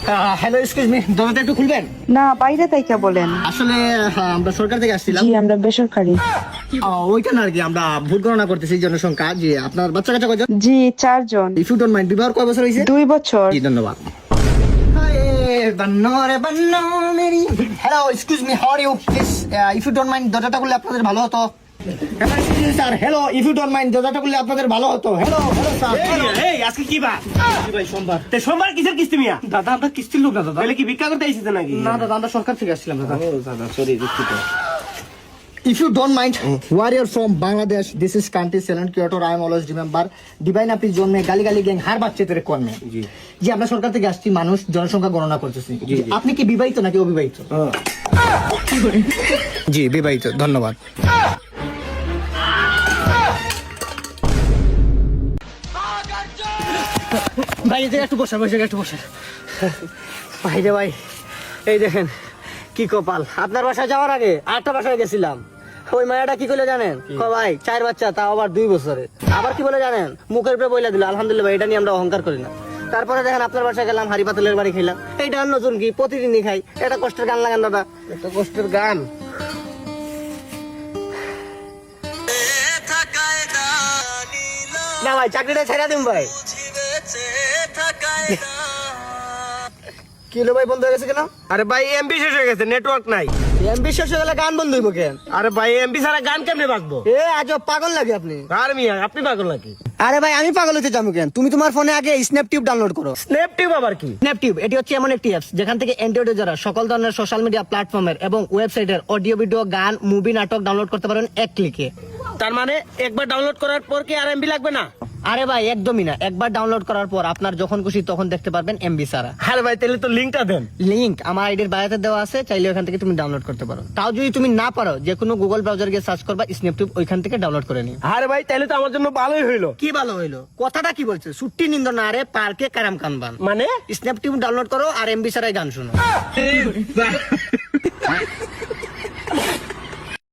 Hello, excuse me, দরজাটা একটু খুলবেন? না, বাইরে তাইকা বলেন। আসলে আমরা সরকার থেকে আসছিলাম। জি, আমরা বেসরকারি। ওইটা না আর কি, আমরা ভোট গণনা করতেছি জনসংখ্যা। জি, আপনার বাচ্চা কাচ্চা কয়জন? জি, 4 জন। ইফ ইউ ডোন্ট মাইন্ড, বিবাহ কয় বছর হয়েছে? 2 বছর। জি, ধন্যবাদ। Hello, excuse me, how are you? Please, if you don't mind, দরজাটা খুললে আপনাদের ভালো হতো। Sir, hello, if you don't mind, দরজাটা খুললে আপনাদের ভালো হতো। Hello hello sir. এই আজকে কি বার? ভাই সোমবার। তে সোমবার কিসের কিস্তি মিয়া? দাদা আমরা কিস্তির লোক না দাদা। তাহলে কি ভিক্ষা করতে আইছিস নাকি? না দাদা, আমরা সরকার থেকে আসছিলাম দাদা। ও দাদা সরি দুঃখিত। If you don't mind, where you're from, Bangladesh, this is country Salon Kyoto, I am always remember. Divine আপনি জন্মে গালি গালি গ্যাং হার বাচ্চা তেরে কর্মে। জি জি, আমরা সরকার থেকে আসছি, মানুষ জনসংখ্যা গণনা করতেছি। আপনি কি বিবাহিত নাকি অবিবাহিত? জি, বিবাহিত, ধন্যবাদ। ভাই এই জায়গায় একটু বসে, একটু বসে। ভাই রে ভাই, এই দেখেন কি কপাল। আপনার বাসায় যাওয়ার আগে আরেকটা বাসায় গেছিলাম। ওই মায়াটা কি করলে জানেন? ভাই 4 বাচ্চা, তাও আবার 2 বছরে। আবার কি বলে জানেন? মুখের উপরে বইলা দিল আলহামদুলিল্লাহ। ভাই, এটা নিয়ে আমরা অহংকার করি না। তারপরে দেখেন আপনার বাসায় গেলাম, হাড়ি পাতলের বাড়ি খাইলাম। এইটা আর নতুন কি, প্রতিদিনই খাই। এটা কষ্টের গান লাগান দাদা, একটা কষ্টের গান। না ভাই, চাকরিটা ছেড়ে দিন ভাই। কি হলো ভাই, বন্ধ হয়ে গেছে কেন? আরে ভাই এমবি শেষ হয়ে গেছে, নেটওয়ার্ক নাই। এমবি শেষ হয়ে গেলে গান বন্ধ হইব কেন? আরে ভাই এমবি ছাড়া গান কেমনে বাজবো? এ আজব পাগল লাগে আপনি। আর মিয়া আপনি পাগল নাকি? আরে ভাই, আমি পাগল হতে যাবো কেন? তুমি তোমার ফোনে আগে স্ন্যাপটিউব ডাউনলোড করো। স্ন্যাপটিউব আবার কি? স্ন্যাপটিউব এটি হচ্ছে এমন একটি অ্যাপস যেখান থেকে অ্যান্ড্রয়েড যারা সকল ধরনের সোশ্যাল মিডিয়া প্ল্যাটফর্মের এবং ওয়েবসাইটের অডিও, ভিডিও, গান, মুভি, নাটক ডাউনলোড করতে পারেন এক ক্লিকে। তার মানে একবার ডাউনলোড করার পর কি আর এমবি লাগবে না? আরে ভাই একদমই না, একবার ডাউনলোড করার পর আপনার যখন খুশি তখন দেখতে পারবেন এমবি ছাড়া। আরে ভাই তাহলে তো লিংকটা দেন। লিংক আমার আইডির বায়োতে দেওয়া আছে, চাইলে ওখান থেকে তুমি ডাউনলোড করতে পারো। তাও যদি তুমি না পারো, যে কোনো গুগল ব্রাউজার গিয়ে সার্চ করবা স্ন্যাপটিউব, ওইখান থেকে ডাউনলোড করে নিও। আরে ভাই তাহলে তো আমার জন্য ভালোই হইলো। কি ভালো হইলো? কথাটা কি বলছে? ছুট্টি নিন্দ না রে, পার্কে কারাম কানবান। মানে স্ন্যাপটিউব ডাউনলোড করো আর এমবি ছাড়াই গান শুনো।